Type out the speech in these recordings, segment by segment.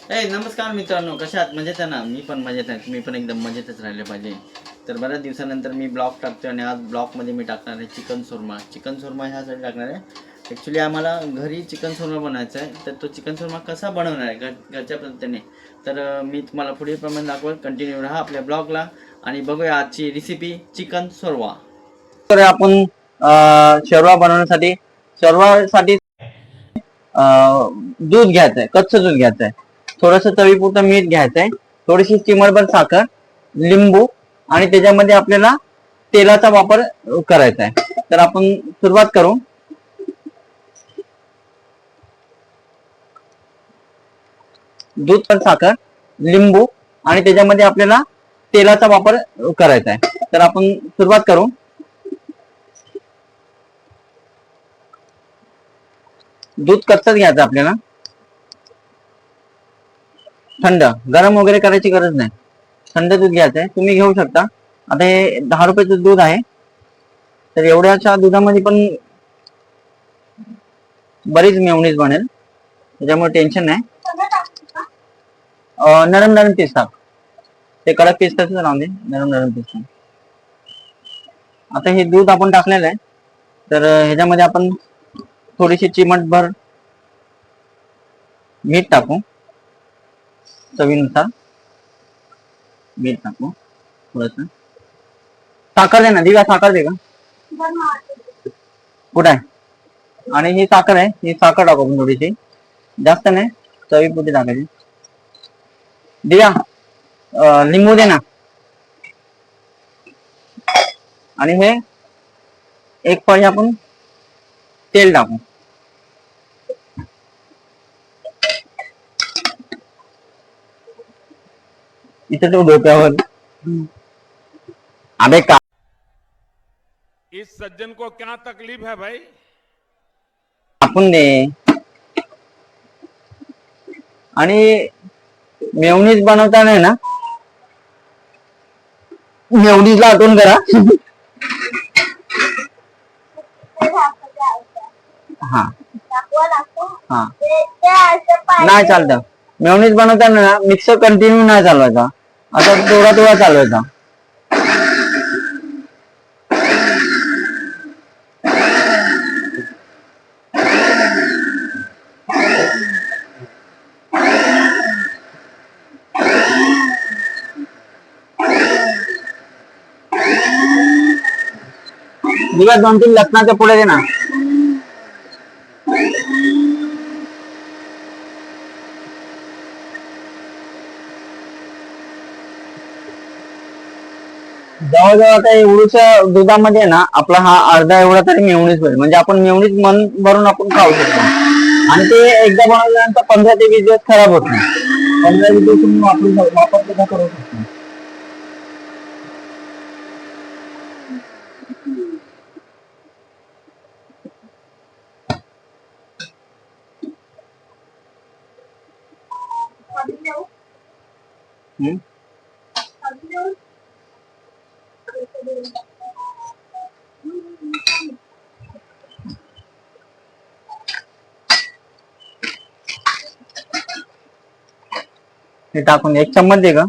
नमस्कार मित्रांनो, कशा आहात? मजेत आहे ना? मी पण मजेत आहे. तुम्ही पण एकदम मजेतच राहिले पाहिजे. तर बऱ्याच दिवसानंतर मी ब्लॉग टाकतो आणि आज ब्लॉगमध्ये मी टाकणार आहे चिकन सुरमा. चिकन सुरमा ह्यासाठी टाकणार आहे, ॲक्च्युली आम्हाला घरी चिकन सुरमा बनवायचा आहे. तर तो चिकन सुरमा कसा बनवणार आहे घरच्या पद्धतीने, तर मी तुम्हाला पुढील प्रमाणे दाखवेल. कंटिन्यू राहा आपल्या ब्लॉगला आणि बघूया आजची रेसिपी चिकन सुरवा. तर आपण शर्वा बनवण्यासाठी शर्वासाठी दूध घ्यायचं आहे, कच्चं दूध घ्यायचं आहे, थोडंसं चवीपुरतं मीठ घ्यायचं आहे, थोडीशी चिमटभर साखर, लिंबू आणि त्याच्यामध्ये आपल्याला तेलाचा वापर करायचा आहे. तर आपण सुरुवात करू. दूध पण साखर, लिंबू आणि त्याच्यामध्ये आपल्याला तेलाचा वापर करायचा आहे. तर आपण सुरुवात करू. दूध कच्चंच घ्यायचं आपल्याला, थंड, गरम वगैरे करायची गरज नाही, थंड दूध घ्यायचं आहे. तुम्ही घेऊ शकता. आता हे 10 रुपयाचं दूध आहे, तर एवढ्याच्या दुधामध्ये पण बरीच मेयोनीज बनेल, त्याच्यामुळे टेन्शन नाही. नरम नरम पीस टाक, ते कडक पीस तसंच राहून दे, नरम नरम पीस टाक. आता हे दूध आपण टाकलेलं आहे, तर ह्याच्यामध्ये आपण थोडीशी चिमटभर मीठ टाकू, चवीनुसार मीठ टाकू, थोडस साखर दे ना दिव्या, साखर दे का, कुठं आहे? आणि ही साखर आहे, ही साखर टाकू आपण थोडीशी, जास्त नाही, चवीपुरती टाकायची. दिव्या लिंबू दे ना. आणि हे एक पळी आपण तेल टाकू. इथे तो डोक्यावर, अबे का इस सज्जन को क्या तकलीफ है भाई? टाकून दे. आणि मेयोनीज बनवताना ना, मेयोनीजला आठवण करा. हा हा नाही चालतं. मेयोनीज बनवताना ना मिक्सर कंटिन्यू नाही चालवायचा, आता थोडा थोडा चालवायचा. दिवस 2-3 लसणाच्या पुढे दे ना. जवळजवळ आता एवढ्याच्या दुधामध्ये ना आपला हा अर्धा एवढा तरी मेयोनीज होईल, म्हणजे आपण मेयोनीज मन भरून आपण खाऊ शकतो. आणि ते एकदा बनवल्यानंतर 15 ते 20 दिवस खराब होत नाही. 15-20 दिवस तुम्ही वापर सुद्धा करू शकता. हे टाकून 1 चम्मच दे का.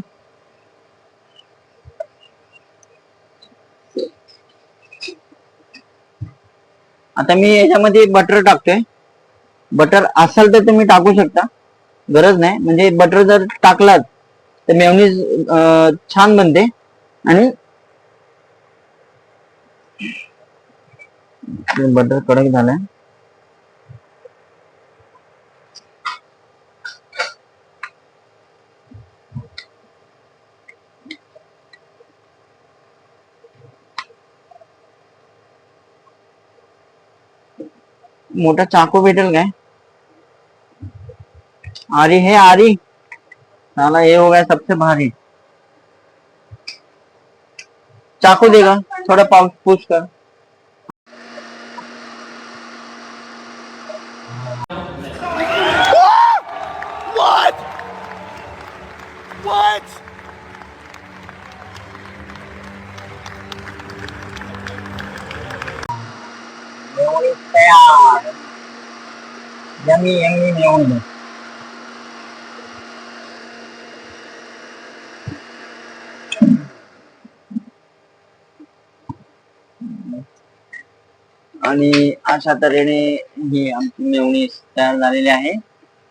आता मी याच्यामध्ये बटर टाकतोय. बटर असेल तर तुम्ही टाकू शकता, गरज नाही. म्हणजे बटर जर टाकलात तर मेयोनीज छान बनते. आणि बटर कडक झालाय. मोठा चाकू भेटेल काय? आरी है आरी, साला ये हो गया सबसे भारी. चाकू देगा, थोड़ा पाउच पुश कर. What? What? मेयोनीज तयार. Yummy yummy mayonnaise. आणि अशा तऱ्हेने ही आमची मेयोनीज तयार झालेली आहे.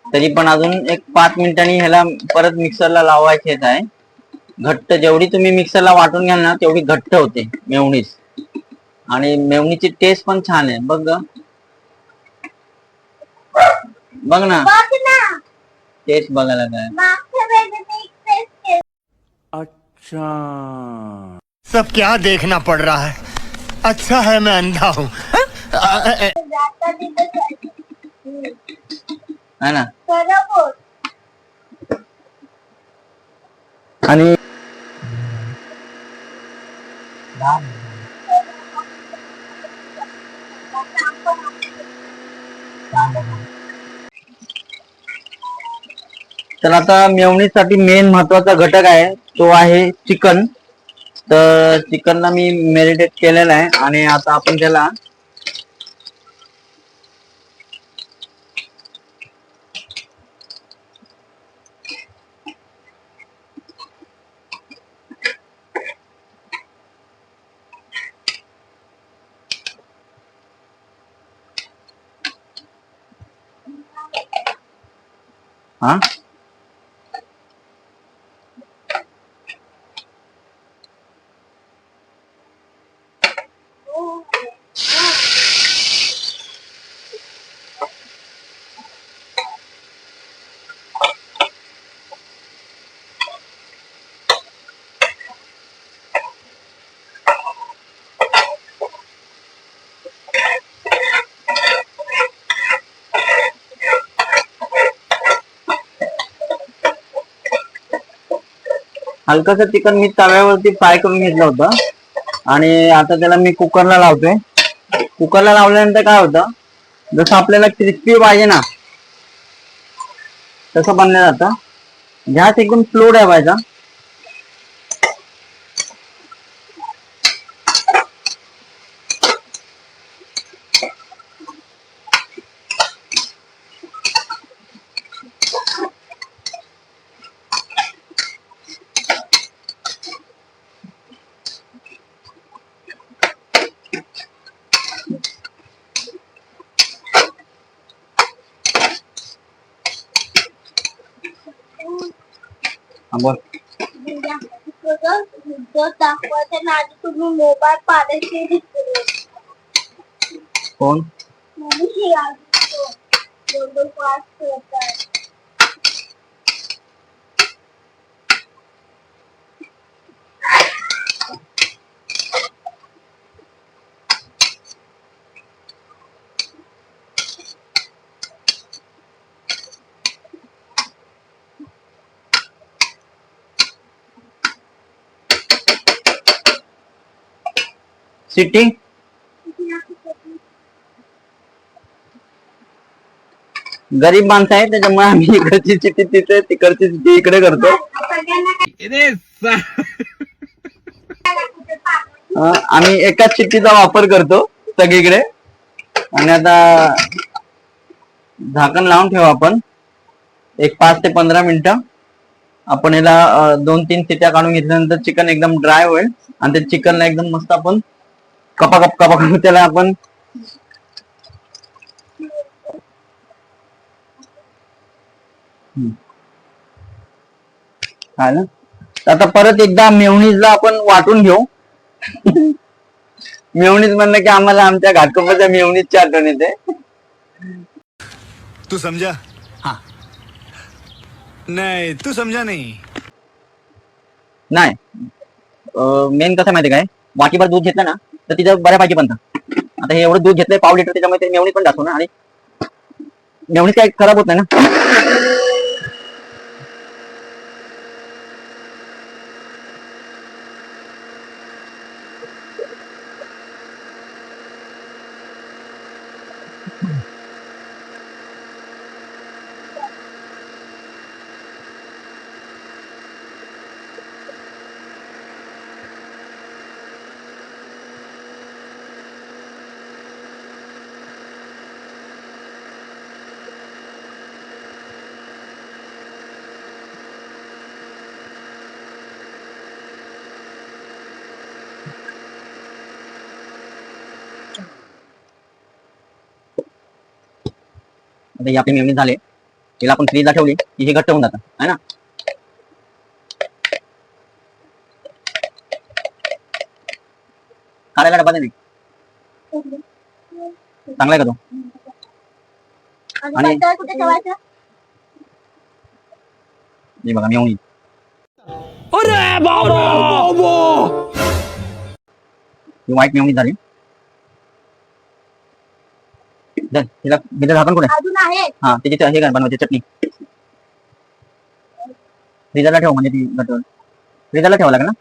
तरी पण अजून एक 5 मिनिटांनी ह्याला परत मिक्सरला लावायचेच आहे. घट्ट जेवढी तुम्ही मिक्सरला वाटून घ्याल ना तेवढी घट्ट होते मेयोनीज. आणि मेयोनीजची टेस्ट पण छान आहे. बघ बघ ना टेस्ट बघायला काय. अच्छा सब क्या देखना पड़ रहा है। अच्छा है मैं अंधा हूँ। है ना. आणि तर आता मेयोनीज साठी मेन महत्वाचा घटक आहे तो आहे चिकन. तर चिकनला मी मॅरिनेट केलेलं आहे आणि आता आपण त्याला हा हलकस चिकन मी तव्यावरती फ्राय करून घेतलं होतं आणि आता त्याला मी कुकरला लावतोय. कुकरला लावल्यानंतर काय होतं, जसं आपल्याला क्रिस्पी पाहिजे ना तसं बनलं जातं. गॅस एकदम स्लो ठेवायचा. बोल. दाखवायच्या आधी तुम्ही मोबाईल पाडायचे कोण सिटी गरीब माणसं आहे त्याच्यामुळे आम्ही इकडची चिठ्ठी तिथे तिकडची चिठ्ठी इकडे करतो. आम्ही एकाच चिठ्ठीचा वापर करतो सगळीकडे. आणि आता झाकण लावून ठेवू आपण एक 5 ते 15 मिनिटं. आपण याला 2-3 शिट्ट्या काढून घेतल्यानंतर चिकन एकदम ड्राय होईल आणि त्या चिकनला एकदम मस्त आपण कपाकप त्याला आपण हा ना. आता परत एकदा मेयोनीजला आपण वाटून घेऊ. मेयोनीज म्हणलं की आम्हाला आमच्या घाटकोपरच्या मेयोनीजची आठवण येते. तू समझा? हाँ. नहीं तू समझा नहीं. नाही मेन कसं माहिती काय, वाटीभर दूध घेतलं ना तर तिथं बऱ्यापैकी बनतं. आता हे एवढं दूध घेतलंय पाव लिटर, त्याच्यामुळे ते मेयोनीज पण जातो ना आणि मेयोनीज काय खराब होत नाही ना. आता ही आपली मेयोनीज झाले, तिला आपण फ्रीजला ठेवली की हे घट्ट होऊन जातं है ना. काढायला डबा नाही चांगला आहे का तो. आणि- बटर कुठे ठेवायचं? हे बघा मेयोनीज. ही व्हाईट मेयोनीज झाली. तिला तिचं झाकण कुठे. अजून आहे. हा त्याची हे काय बनवायची चटणी. फ्रीजरला ठेव म्हणजे ती घट्ट. फ्रीजरला ठेवावं लागेल ना.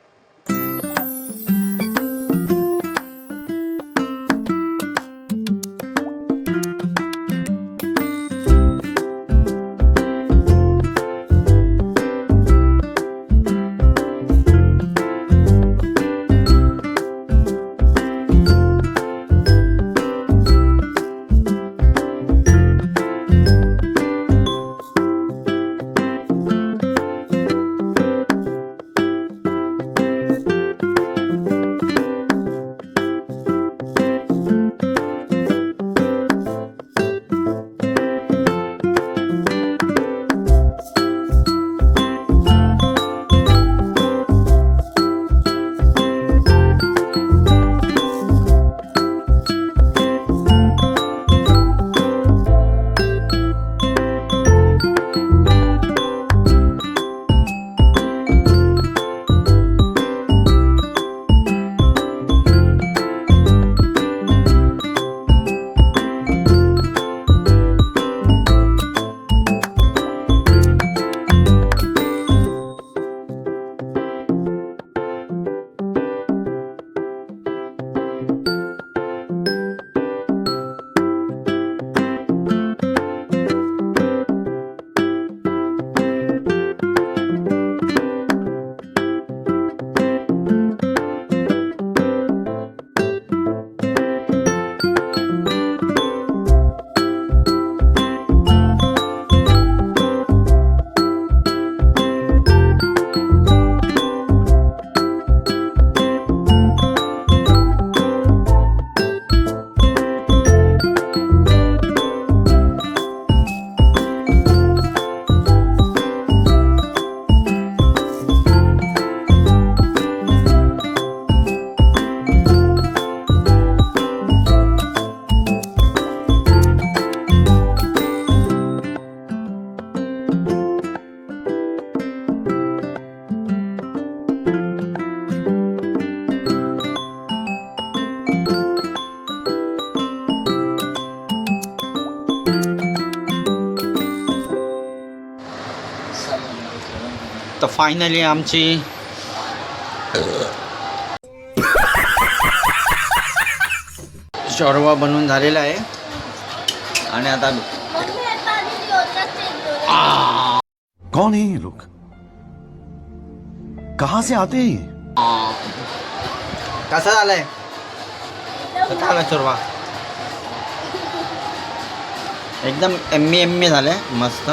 तर फायनली आमची शोरबा बनवून झालेला आहे. आणि आता कौन है ये लोग, कहाँ से आते हैं ये? कसा झालाय कसा आला शोरबा. एकदम एम्मी झालाय मस्त.